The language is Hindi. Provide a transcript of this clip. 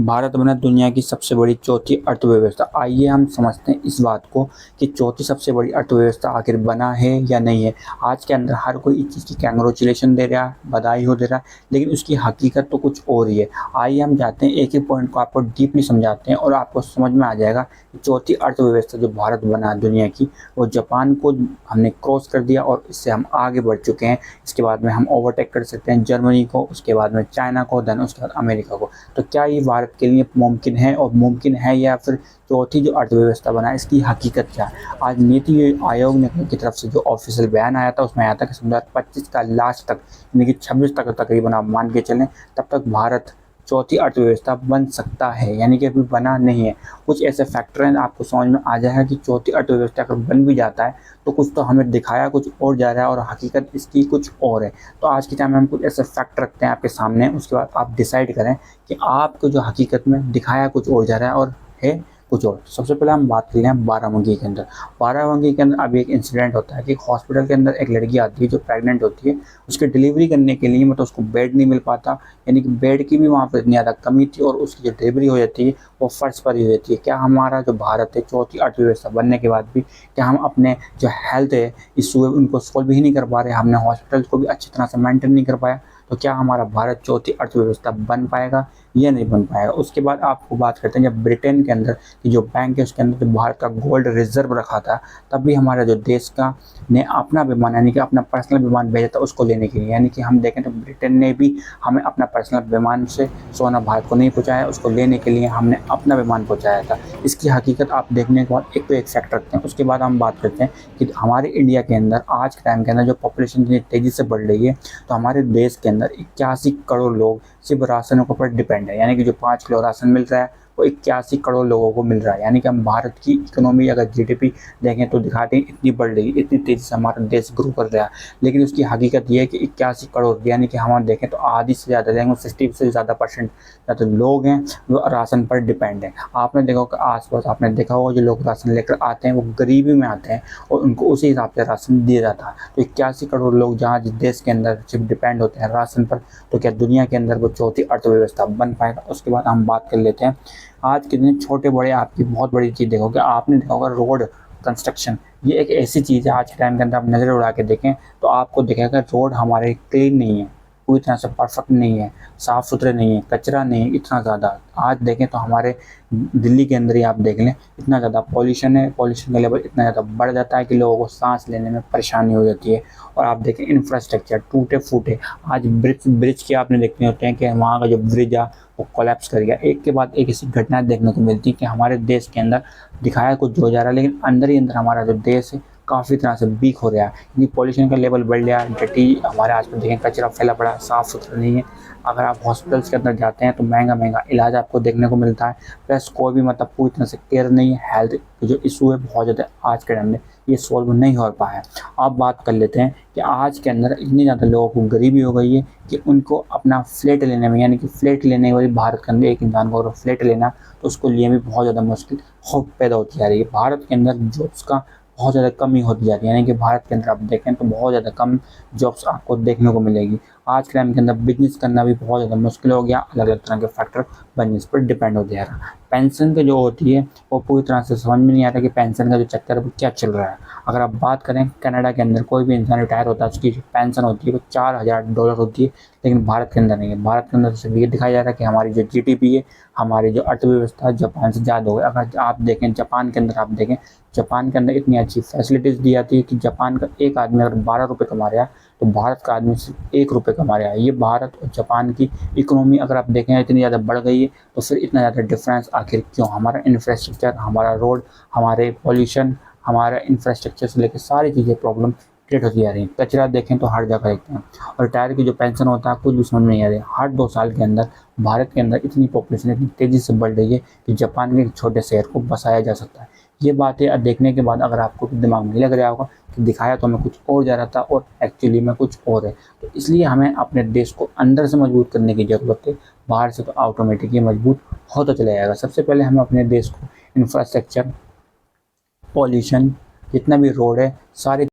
भारत बना दुनिया की सबसे बड़ी चौथी अर्थव्यवस्था। आइए हम समझते हैं इस बात को कि चौथी सबसे बड़ी अर्थव्यवस्था आखिर बना है या नहीं है। आज के अंदर हर कोई इस चीज़ की कैंग्रेचुलेशन दे रहा है, बधाई हो दे रहा है, लेकिन उसकी हकीकत तो कुछ और ही है। आइए हम जाते हैं, एक ही पॉइंट को आपको डीपली समझाते हैं और आपको समझ में आ जाएगा कि चौथी अर्थव्यवस्था जो भारत बना है दुनिया की, वो जापान को हमने क्रॉस कर दिया और इससे हम आगे बढ़ चुके हैं। इसके बाद में हम ओवरटेक कर सकते हैं जर्मनी को, उसके बाद में चाइना को, देन उसके बाद अमेरिका को। तो क्या ये भारत के लिए मुमकिन है, और मुमकिन है या फिर चौथी जो अर्थव्यवस्था बना है इसकी हकीकत क्या है? आज नीति आयोग ने की तरफ से जो ऑफिशियल बयान आया था उसमें आया था कि 2025 का लास्ट तक, यानी कि 26 तक तकरीबन आप मान के चलें, तब तक भारत चौथी अर्थव्यवस्था बन सकता है, यानी कि अभी बना नहीं है। कुछ ऐसे फैक्टर हैं, आपको समझ में आ जाएगा कि चौथी अर्थव्यवस्था अगर बन भी जाता है तो कुछ तो हमें दिखाया कुछ और जा रहा है और हकीकत इसकी कुछ और है। तो आज के टाइम में हम कुछ ऐसे फैक्ट रखते हैं आपके सामने, उसके बाद आप डिसाइड करें कि आपको जो हकीकत में दिखाया कुछ और जा रहा है और है कुछ और। सबसे पहले हम बात कर लें बाराबंकी के अंदर। बाराबंकी के अंदर अभी एक इंसिडेंट होता है कि हॉस्पिटल के अंदर एक लड़की आती है जो प्रेग्नेंट होती है। उसकी डिलीवरी करने के लिए मतलब उसको बेड नहीं मिल पाता, यानी कि बेड की भी वहाँ पर इतनी ज़्यादा कमी थी और उसकी जो डिलीवरी हो जाती है वो फर्श पर ही हो जाती है। क्या हमारा जो भारत है चौथी अर्थव्यवस्था बनने के बाद भी क्या हम अपने जो हेल्थ है इशू है उनको सॉल्व ही नहीं कर पा रहे? हमने हॉस्पिटल को भी अच्छी तरह से मेंटेन नहीं कर पाया, तो क्या हमारा भारत चौथी अर्थव्यवस्था बन पाएगा या नहीं बन पाएगा? उसके बाद आपको बात करते हैं जब ब्रिटेन के अंदर की जो बैंक है उसके अंदर जो भारत का गोल्ड रिजर्व रखा था, तब भी हमारा जो देश का ने अपना विमान, यानी कि अपना पर्सनल विमान भेजा था उसको लेने के लिए। यानी कि हम देखें तो ब्रिटेन ने भी हमें अपना पर्सनल विमान से सोना भारत को नहीं पहुँचाया, उसको लेने के लिए हमने अपना विमान पहुँचाया था। इसकी हकीकत आप देखने के बाद एक तो एक फैक्ट रखते हैं। उसके बाद हम बात करते हैं कि हमारे इंडिया के अंदर आज के टाइम के अंदर जो पॉपुलेशन इतनी तेज़ी से बढ़ रही है, तो हमारे देश के अंदर 81 करोड़ लोग सिर्फ राशन के ऊपर डिपेंड है। यानी कि जो 5 किलो राशन मिल रहा है वो 81 करोड़ लोगों को मिल रहा है। यानी कि हम भारत की इकोनॉमी अगर जीडीपी देखें तो दिखाते हैं इतनी बढ़ रही है, इतनी तेज़ी से हमारा देश ग्रो कर रहा है, लेकिन उसकी हकीकत ये है कि 81 करोड़, यानी कि हम देखें तो आधी से ज़्यादा, यानी 60 से ज़्यादा % तो लोग हैं वो राशन पर डिपेंड है। आपने देखा होगा आसपास, आपने देखा होगा जो लोग राशन लेकर आते हैं वो गरीबी में आते हैं और उनको उसी हिसाब से राशन दिया जाता है। तो 81 करोड़ लोग जहाँ जिस देश के अंदर सिर्फ डिपेंड होते हैं राशन पर, तो क्या दुनिया के अंदर वो चौथी अर्थव्यवस्था बन पाएगा? उसके बाद हम बात कर लेते हैं आज के दिन छोटे बड़े आपकी बहुत बड़ी चीज़ देखोगे, आपने देखा होगा रोड कंस्ट्रक्शन। ये एक ऐसी चीज़ है आज के टाइम के अंदर आप नज़र उड़ा के देखें तो आपको दिखेगा रोड हमारे क्लीन नहीं है, पूरी तरह से परफेक्ट नहीं है, साफ़ सुथरे नहीं है, कचरा नहीं है इतना ज़्यादा। आज देखें तो हमारे दिल्ली के अंदर ही आप देख लें इतना ज़्यादा पॉल्यूशन है, पॉल्यूशन का लेवल इतना ज़्यादा बढ़ जाता है कि लोगों को सांस लेने में परेशानी हो जाती है। और आप देखें इंफ्रास्ट्रक्चर टूटे फूटे, आज ब्रिज के आपने देखने होते हैं कि वहाँ का जो ब्रिज है वो कोलैप्स कर गया। एक के बाद एक ऐसी घटना देखने को मिलती है कि हमारे देश के अंदर दिखाया कुछ हो जा रहा है, लेकिन अंदर ही अंदर हमारा जो देश है काफ़ी तरह से वीक हो रहा है, क्योंकि पॉल्यूशन का लेवल बढ़ गया है, डटी हमारे आसपास देखें कचरा फैला पड़ा है, साफ़ सुथरा नहीं है। अगर आप हॉस्पिटल्स के अंदर जाते हैं तो महंगा महंगा इलाज आपको देखने को मिलता है, प्लस कोई भी मतलब पूरी तरह से केयर नहीं है। हेल्थ जो इशू है बहुत ज़्यादा आज के टाइम में ये सॉल्व नहीं हो पाया। अब बात कर लेते हैं कि आज के अंदर इतनी ज़्यादा लोगों को गरीबी हो गई है कि उनको अपना फ्लैट लेने में, यानी कि फ्लैट लेने वाली भारत के अंदर एक इंसान को अगर फ्लैट लेना तो उसको लिए भी बहुत ज़्यादा मुश्किल हो पैदा होती जा रही है। भारत के अंदर जॉब्स का बहुत ज़्यादा कमी होती जाती है, यानी कि भारत के अंदर आप देखें तो बहुत ज़्यादा कम जॉब्स आपको देखने को मिलेगी। आज के टाइम के अंदर बिजनेस करना भी बहुत ज़्यादा मुश्किल हो गया, अलग अलग तरह के फैक्टर बिजनेस पर डिपेंड होते जा रहा है। पेंशन के जो होती है वो पूरी तरह से समझ में नहीं आता कि पेंशन का जो चक्कर है वो क्या चल रहा है। अगर आप बात करें कनाडा के अंदर कोई भी इंसान रिटायर होता है उसकी जो पेंशन होती है वो $4000 होती है, लेकिन भारत के अंदर नहीं है। भारत के अंदर सिर्फ ये दिखाया जा रहा है कि हमारी जो जीडीपी है, हमारी जो अर्थव्यवस्था जापान से ज़्यादा हो गई। अगर आप देखें जापान के अंदर, आप देखें जापान के अंदर इतनी अच्छी फैसिलिटीज़ दी जाती है कि जापान का एक आदमी अगर 12 रुपये कमा रहा है तो भारत का आदमी सिर्फ 1 रुपये कमा रहा है। ये भारत और जापान की इकोनॉमी अगर आप देखें इतनी ज़्यादा बढ़ गई है, तो फिर इतना ज़्यादा डिफरेंस आखिर क्यों? हमारा इंफ्रास्ट्रक्चर, हमारा रोड, हमारे पॉल्यूशन, हमारा इंफ्रास्ट्रक्चर से लेकर सारी चीज़ें प्रॉब्लम क्रिएट होती जा रही हैं। कचरा देखें तो हर जगह देखते हैं, और रिटायर की जो पेंशन होता है कुछ भी समझ में नहीं आ रही है। हर 2 साल के अंदर भारत के अंदर इतनी पॉपुलेशन इतनी तेज़ी से बढ़ रही है कि जापान के एक छोटे शहर को बसाया जा सकता है। ये बातें देखने के बाद अगर आपको दिमाग में लग रहा होगा कि दिखाया तो हमें कुछ और जा रहा था और एक्चुअली में कुछ और है, तो इसलिए हमें अपने देश को अंदर से मजबूत करने की ज़रूरत है। बाहर से तो ऑटोमेटिक ये मजबूत होता चला जाएगा। सबसे पहले हमें अपने देश को इंफ्रास्ट्रक्चर, पॉल्यूशन, जितना भी रोड है, सारे